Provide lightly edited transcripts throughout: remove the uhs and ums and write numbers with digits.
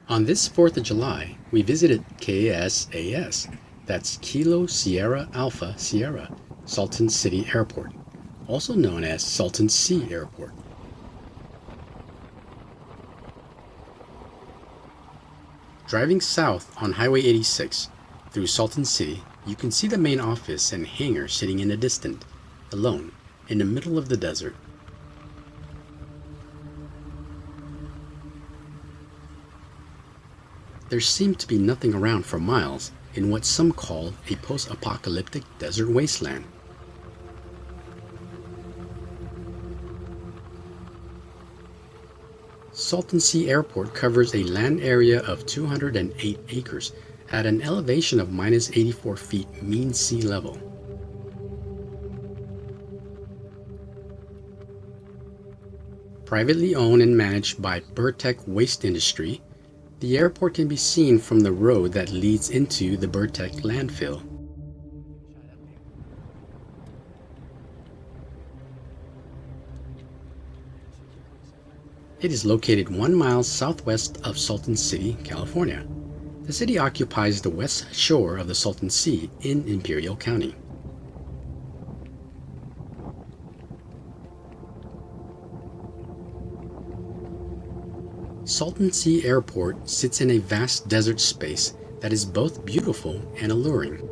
On this 4th of July, we visited KSAS, that's Kilo Sierra Alpha Sierra, Salton City Airport, also known as Salton Sea Airport. Driving south on Highway 86 through Salton City, you can see the main office and hangar sitting in the distance, alone, in the middle of the desert. There seemed to be nothing around for miles in what some call a post-apocalyptic desert wasteland. Salton Sea Airport covers a land area of 208 acres at an elevation of minus 84 feet mean sea level. Privately owned and managed by Burtech Waste Industry, the airport can be seen from the road that leads into the Burtech landfill. It is located 1 mile southwest of Salton City, California. The city occupies the west shore of the Salton Sea in Imperial County. Salton Sea Airport sits in a vast desert space that is both beautiful and alluring.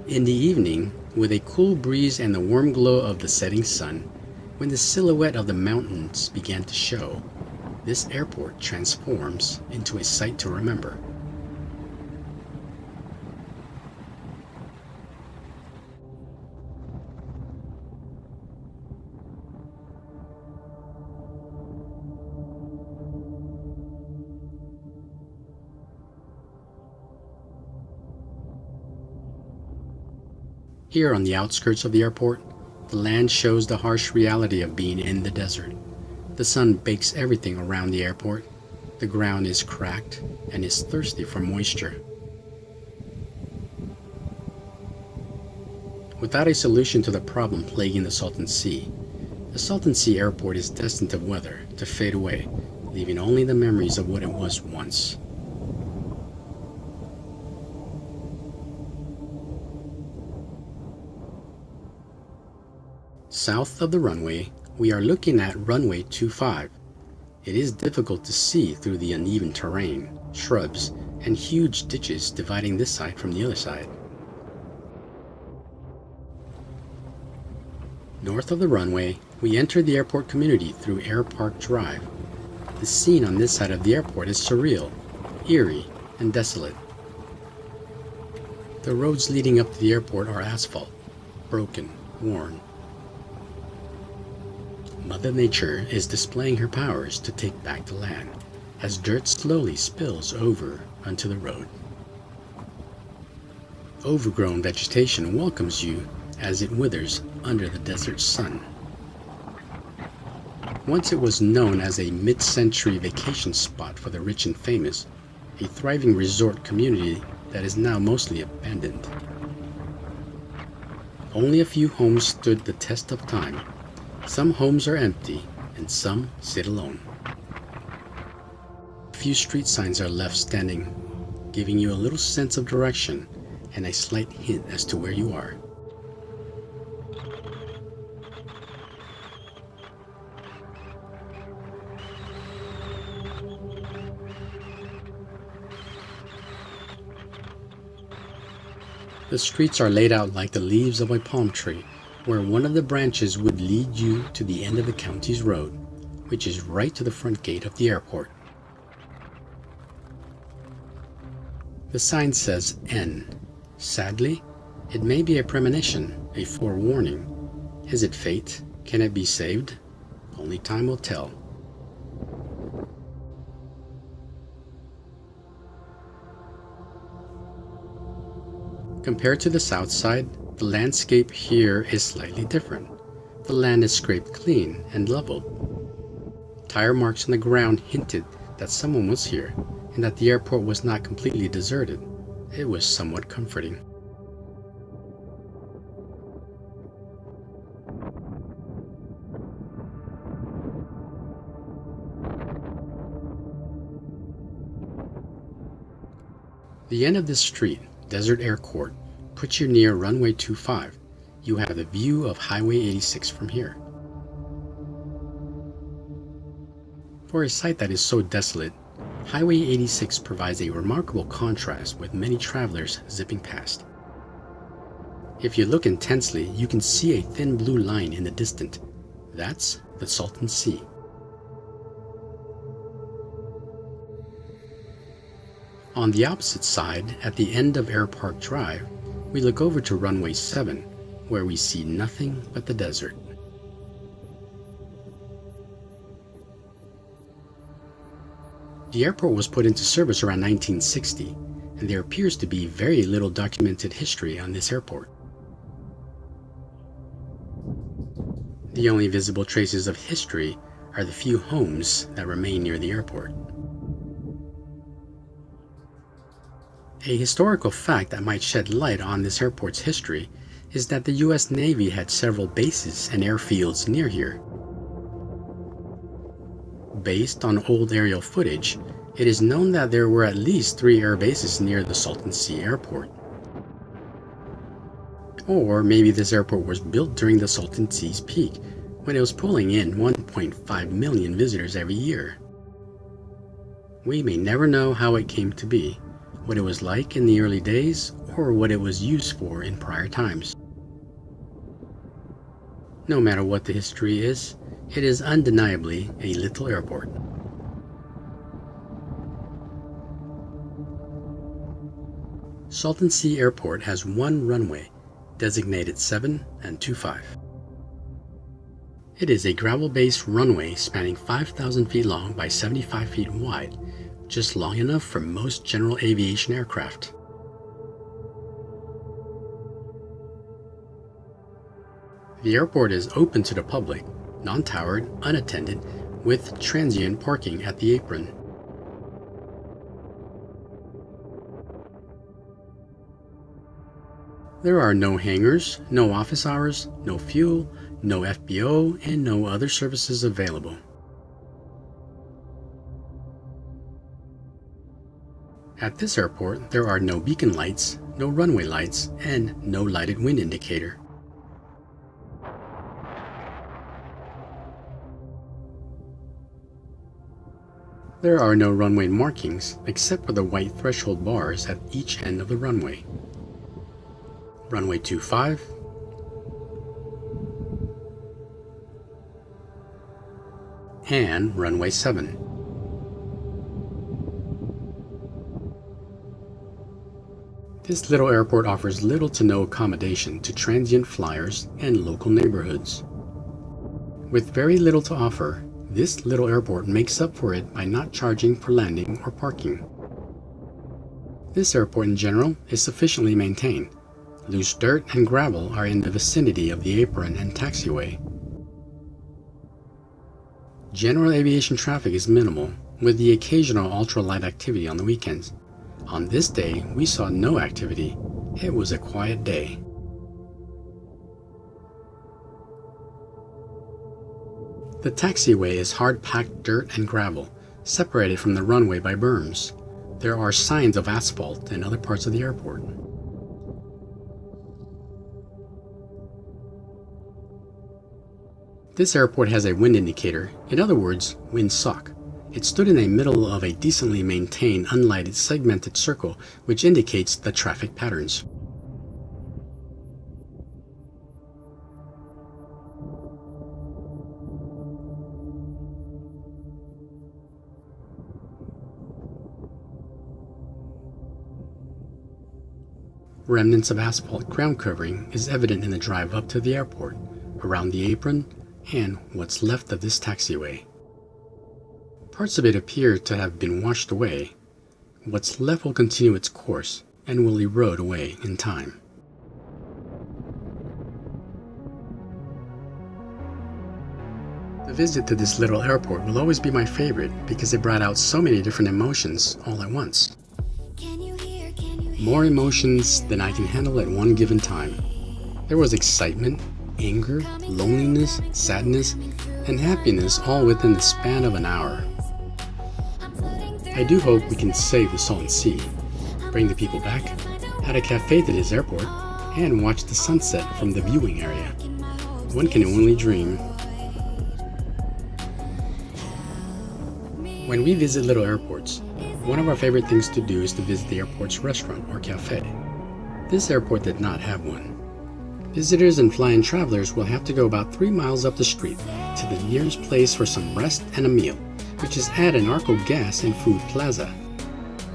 In the evening, with a cool breeze and the warm glow of the setting sun, when the silhouette of the mountains began to show, this airport transforms into a sight to remember. Here on the outskirts of the airport, the land shows the harsh reality of being in the desert. The sun bakes everything around the airport. The ground is cracked and is thirsty for moisture. Without a solution to the problem plaguing the Salton Sea Airport is destined to weather, to fade away, leaving only the memories of what it was once. South of the runway, we are looking at runway 25. It is difficult to see through the uneven terrain, shrubs, and huge ditches dividing this side from the other side. North of the runway, we enter the airport community through Air Park Drive. The scene on this side of the airport is surreal, eerie, and desolate. The roads leading up to the airport are asphalt, broken, worn. Mother Nature is displaying her powers to take back the land as dirt slowly spills over onto the road. Overgrown vegetation welcomes you as it withers under the desert sun. Once it was known as a mid-century vacation spot for the rich and famous, a thriving resort community that is now mostly abandoned. Only a few homes stood the test of time. Some homes are empty, and some sit alone. A few street signs are left standing, giving you a little sense of direction and a slight hint as to where you are. The streets are laid out like the leaves of a palm tree, where one of the branches would lead you to the end of the county's road, which is right to the front gate of the airport. The sign says N. Sadly, it may be a premonition, a forewarning. Is it fate? Can it be saved? Only time will tell. Compared to the south side, the landscape here is slightly different. The land is scraped clean and leveled. Tire marks on the ground hinted that someone was here and that the airport was not completely deserted. It was somewhat comforting. The end of this street, Desert Air Court, puts you near runway 25. You have the view of Highway 86 from here. For a site that is so desolate, Highway 86 provides a remarkable contrast with many travelers zipping past. If you look intensely, you can see a thin blue line in the distance. That's the Salton Sea. On the opposite side, at the end of Air Park Drive, we look over to runway 7, where we see nothing but the desert. The airport was put into service around 1960, and there appears to be very little documented history on this airport. The only visible traces of history are the few homes that remain near the airport. A historical fact that might shed light on this airport's history is that the U.S. Navy had several bases and airfields near here. Based on old aerial footage, it is known that there were at least 3 air bases near the Salton Sea Airport. Or maybe this airport was built during the Salton Sea's peak, when it was pulling in 1.5 million visitors every year. We may never know how it came to be, what it was like in the early days, or what it was used for in prior times. No matter what the history is, it is undeniably a little airport. Salton Sea Airport has one runway, designated 7 and 25. It is a gravel-based runway spanning 5,000 feet long by 75 feet wide, just long enough for most general aviation aircraft. The airport is open to the public, non-towered, unattended, with transient parking at the apron. There are no hangars, no office hours, no fuel, no FBO, and no other services available. At this airport, there are no beacon lights, no runway lights, and no lighted wind indicator. There are no runway markings except for the white threshold bars at each end of the runway. Runway 25, and runway 7. This little airport offers little to no accommodation to transient flyers and local neighborhoods. With very little to offer, this little airport makes up for it by not charging for landing or parking. This airport in general is sufficiently maintained. Loose dirt and gravel are in the vicinity of the apron and taxiway. General aviation traffic is minimal, with the occasional ultralight activity on the weekends. On this day, we saw no activity. It was a quiet day. The taxiway is hard-packed dirt and gravel, separated from the runway by berms. There are signs of asphalt in other parts of the airport. This airport has a wind indicator, in other words, wind sock. It stood in the middle of a decently maintained, unlighted, segmented circle, which indicates the traffic patterns. Remnants of asphalt ground covering is evident in the drive up to the airport, around the apron, and what's left of this taxiway. Parts of it appear to have been washed away. What's left will continue its course and will erode away in time. The visit to this little airport will always be my favorite because it brought out so many different emotions all at once. More emotions than I can handle at one given time. There was excitement, anger, loneliness, sadness, and happiness all within the span of an hour. I do hope we can save the Salton Sea, bring the people back, add a cafe to this airport, and watch the sunset from the viewing area. One can only dream. When we visit little airports, one of our favorite things to do is to visit the airport's restaurant or cafe. This airport did not have one. Visitors and fly-in travelers will have to go about 3 miles up the street to the nearest place for some rest and a meal, which is at an Arco Gas and Food Plaza.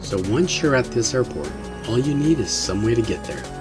So once you're at this airport, all you need is some way to get there.